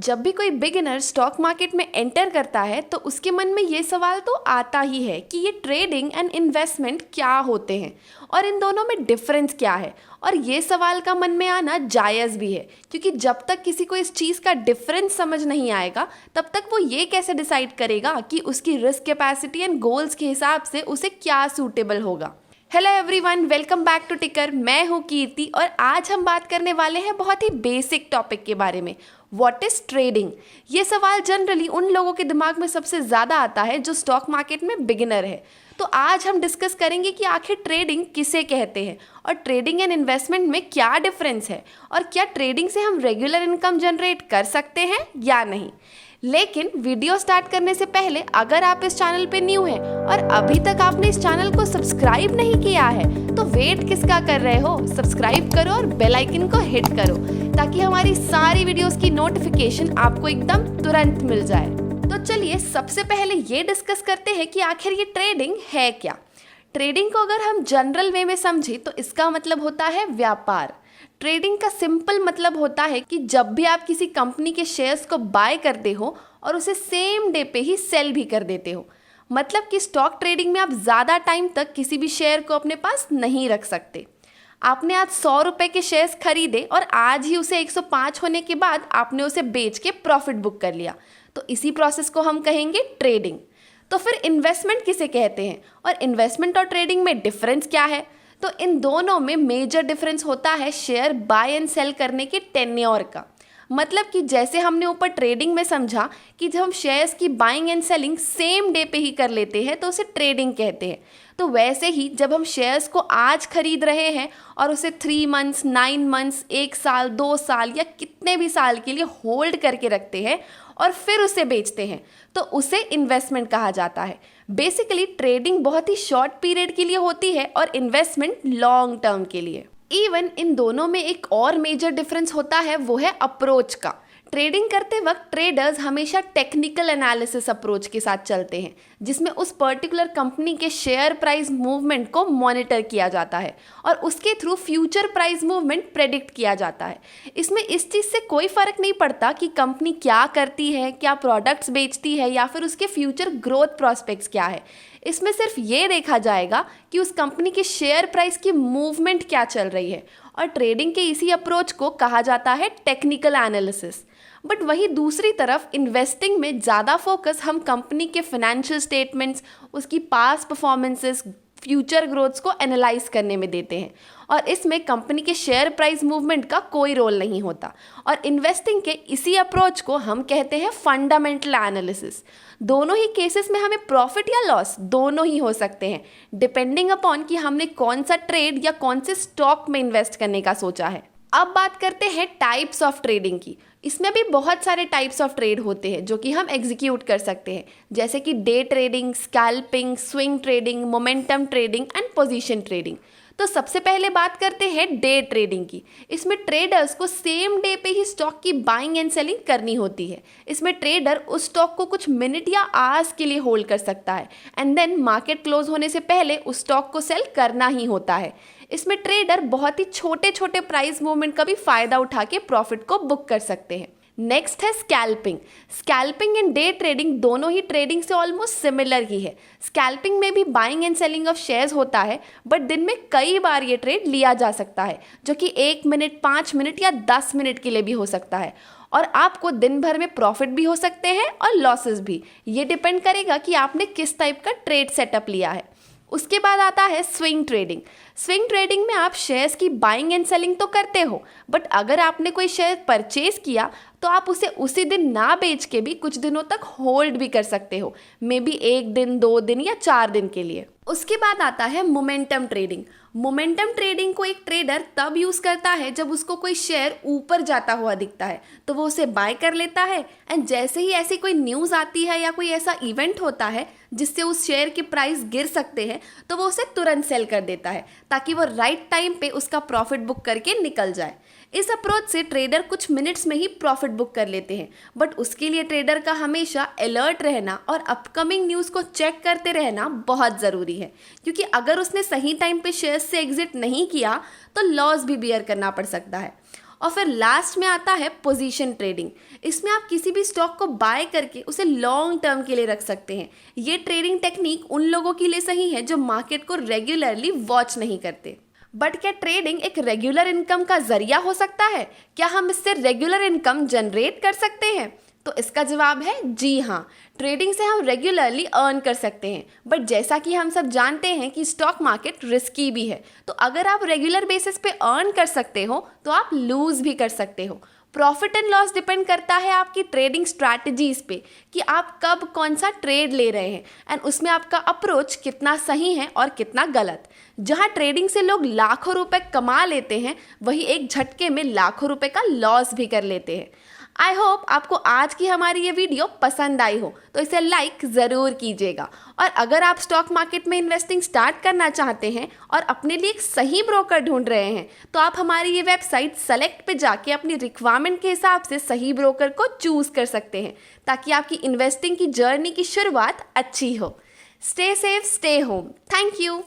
जब भी कोई बिगिनर स्टॉक मार्केट में एंटर करता है तो उसके मन में ये सवाल तो आता ही है कि ये ट्रेडिंग एंड इन्वेस्टमेंट क्या होते हैं और इन दोनों में डिफरेंस क्या है। और ये सवाल का मन में आना जायज़ भी है, क्योंकि जब तक किसी को इस चीज़ का डिफरेंस समझ नहीं आएगा तब तक वो ये कैसे डिसाइड करेगा कि उसकी रिस्क कैपेसिटी एंड गोल्स के हिसाब से उसे क्या सूटेबल होगा। Hello everyone, welcome back to Ticker. मैं हूँ कीर्ति और आज हम बात करने वाले हैं बहुत ही बेसिक टॉपिक के बारे में, व्हाट इज़ ट्रेडिंग। ये सवाल जनरली उन लोगों के दिमाग में सबसे ज़्यादा आता है जो स्टॉक मार्केट में बिगिनर है। तो आज हम डिस्कस करेंगे कि आखिर ट्रेडिंग किसे कहते हैं और ट्रेडिंग एंड इन्वेस्टमेंट में क्या डिफरेंस है और क्या ट्रेडिंग से हम रेगुलर इनकम जनरेट कर सकते हैं या नहीं। लेकिन वीडियो स्टार्ट करने से पहले अगर आप इस चैनल पे न्यू हैं और अभी तक आपने इस चैनल को सब्सक्राइब नहीं किया है तो वेट किसका कर रहे हो, सब्सक्राइब करो और बेल आइकन को हिट करो ताकि हमारी सारी वीडियोस की नोटिफिकेशन आपको एकदम तुरंत मिल जाए। तो चलिए सबसे पहले ये डिस्कस करते हैं कि आखिर ये ट्रेडिंग है क्या। ट्रेडिंग को अगर हम जनरल वे में समझें तो इसका मतलब होता है व्यापार। ट्रेडिंग का सिंपल मतलब होता है कि जब भी आप किसी कंपनी के शेयर्स को बाय करते हो और उसे सेम डे पे ही सेल भी कर देते हो। मतलब कि स्टॉक ट्रेडिंग में आप ज़्यादा टाइम तक किसी भी शेयर को अपने पास नहीं रख सकते। आपने आज 100 रुपये के शेयर्स खरीदे और आज ही उसे 105 होने के बाद आपने उसे बेच के प्रॉफिट बुक कर लिया, तो इसी प्रोसेस को हम कहेंगे ट्रेडिंग। तो फिर इन्वेस्टमेंट किसे कहते हैं और इन्वेस्टमेंट और ट्रेडिंग में डिफरेंस क्या है। तो इन दोनों में मेजर डिफरेंस होता है शेयर बाय एंड सेल करने के टेन्योर का। मतलब कि जैसे हमने ऊपर ट्रेडिंग में समझा कि जब हम शेयर्स की buying and selling same day पे ही कर लेते हैं तो उसे ट्रेडिंग कहते हैं, तो वैसे ही जब हम शेयर्स को आज खरीद रहे हैं और उसे 3 मंथ्स, 9 मंथ्स, 1 साल, 2 साल या कितने भी साल के लिए होल्ड करके रखते हैं और फिर उसे बेचते हैं तो उसे इन्वेस्टमेंट कहा जाता है। बेसिकली ट्रेडिंग बहुत ही शॉर्ट पीरियड के लिए होती है और इन्वेस्टमेंट लॉन्ग टर्म के लिए। इवन इन दोनों में एक और मेजर डिफरेंस होता है, वो है अप्रोच का। ट्रेडिंग करते वक्त ट्रेडर्स हमेशा टेक्निकल एनालिसिस अप्रोच के साथ चलते हैं, जिसमें उस पर्टिकुलर कंपनी के शेयर प्राइस मूवमेंट को मॉनिटर किया जाता है और उसके through future price movement predict किया जाता है। इसमें इस चीज़ से कोई फ़र्क नहीं पड़ता कि कंपनी क्या करती है, क्या प्रोडक्ट्स बेचती है या फिर उसके फ्यूचर ग्रोथ प्रॉस्पेक्ट्स क्या है। इसमें सिर्फ ये देखा जाएगा कि उस कंपनी के शेयर प्राइस की मूवमेंट क्या चल रही है और ट्रेडिंग के इसी अप्रोच को कहा जाता है टेक्निकल एनालिसिस। बट वही दूसरी तरफ इन्वेस्टिंग में ज़्यादा फोकस हम कंपनी के फाइनेंशियल स्टेटमेंट्स, उसकी पास्ट परफॉर्मेंसेस, फ्यूचर ग्रोथ्स को एनालाइज करने में देते हैं और इसमें कंपनी के शेयर प्राइस मूवमेंट का कोई रोल नहीं होता। और इन्वेस्टिंग के इसी अप्रोच को हम कहते हैं फंडामेंटल एनालिसिस। दोनों ही केसेस में हमें प्रॉफिट या लॉस दोनों ही हो सकते हैं, डिपेंडिंग अपॉन कि हमने कौन सा ट्रेड या कौन से स्टॉक में इन्वेस्ट करने का सोचा है। अब बात करते हैं टाइप्स ऑफ ट्रेडिंग की। इसमें भी बहुत सारे टाइप्स ऑफ ट्रेड होते हैं जो कि हम एग्जीक्यूट कर सकते हैं, जैसे कि day trading, scalping, swing trading, momentum trading and position trading. तो सबसे पहले बात करते हैं डे ट्रेडिंग की। इसमें ट्रेडर्स को सेम डे पे ही स्टॉक की बाइंग एंड सेलिंग करनी होती है। इसमें ट्रेडर उस स्टॉक को कुछ मिनट या आवर्स के लिए होल्ड कर सकता है एंड देन मार्केट क्लोज होने से पहले उस स्टॉक को सेल करना ही होता है। इसमें ट्रेडर बहुत ही छोटे छोटे प्राइस मूवमेंट का भी फायदा उठा के प्रॉफिट को बुक कर सकते हैं। नेक्स्ट है scalping. Scalping and day trading दोनों ही ट्रेडिंग से ऑलमोस्ट सिमिलर ही है। स्कैल्पिंग में भी buying and selling of shares होता है, बट दिन में कई बार ये ट्रेड लिया जा सकता है, जो कि 1 मिनट, 5 मिनट या 10 मिनट के लिए भी हो सकता है। और आपको दिन भर में प्रॉफिट भी हो सकते हैं और लॉसेस भी। ये डिपेंड करेगा कि आपने किस टाइप का ट्रेड सेटअप लिया है। उसके बाद आता है स्विंग ट्रेडिंग। स्विंग ट्रेडिंग में आप शेयर्स की बाइंग एंड सेलिंग तो करते हो, बट अगर आपने कोई शेयर परचेज किया तो आप उसे उसी दिन ना बेच के भी कुछ दिनों तक होल्ड भी कर सकते हो, मे बी 1 दिन, 2 दिन या 4 दिन के लिए। उसके बाद आता है मोमेंटम ट्रेडिंग। मोमेंटम ट्रेडिंग को एक ट्रेडर तब यूज़ करता है जब उसको कोई शेयर ऊपर जाता हुआ दिखता है तो वो उसे बाय कर लेता है एंड जैसे ही ऐसी कोई न्यूज़ आती है या कोई ऐसा इवेंट होता है जिससे उस शेयर के प्राइस गिर सकते हैं तो वो उसे तुरंत सेल कर देता है ताकि वो राइट टाइम पे उसका प्रॉफिट बुक करके निकल जाए। इस अप्रोच से ट्रेडर कुछ मिनट्स में ही प्रॉफिट बुक कर लेते हैं, बट उसके लिए ट्रेडर का हमेशा अलर्ट रहना और अपकमिंग न्यूज़ को चेक करते रहना बहुत ज़रूरी है, क्योंकि अगर उसने सही टाइम पे शेयर्स से एग्जिट नहीं किया तो लॉस भी बियर करना पड़ सकता है। और फिर लास्ट में आता है पोजीशन ट्रेडिंग। इसमें आप किसी भी स्टॉक को बाय करके उसे लॉन्ग टर्म के लिए रख सकते हैं। ये ट्रेडिंग टेक्निक उन लोगों के लिए सही है जो मार्केट को रेगुलरली वॉच नहीं करते। बट क्या ट्रेडिंग एक रेगुलर इनकम का जरिया हो सकता है? क्या हम इससे रेगुलर इनकम जनरेट कर सकते हैं? तो इसका जवाब है जी हाँ, ट्रेडिंग से हम रेगुलरली अर्न कर सकते हैं। बट जैसा कि हम सब जानते हैं कि स्टॉक मार्केट रिस्की भी है, तो अगर आप रेगुलर बेसिस पे अर्न कर सकते हो तो आप लूज भी कर सकते हो। प्रॉफिट एंड लॉस डिपेंड करता है आपकी ट्रेडिंग स्ट्रैटेजीज पे कि आप कब कौन सा ट्रेड ले रहे हैं एंड उसमें आपका अप्रोच कितना सही है और कितना गलत। जहां ट्रेडिंग से लोग लाखों रुपए कमा लेते हैं, वही एक झटके में लाखों रुपए का लॉस भी कर लेते हैं। आई होप आपको आज की हमारी ये वीडियो पसंद आई हो, तो इसे लाइक ज़रूर कीजिएगा। और अगर आप स्टॉक मार्केट में इन्वेस्टिंग स्टार्ट करना चाहते हैं और अपने लिए एक सही ब्रोकर ढूंढ रहे हैं, तो आप हमारी ये वेबसाइट सेलेक्ट पे जाके अपनी रिक्वायरमेंट के हिसाब से सही ब्रोकर को चूज़ कर सकते हैं, ताकि आपकी इन्वेस्टिंग की जर्नी की शुरुआत अच्छी हो। Stay safe, stay home. Thank you.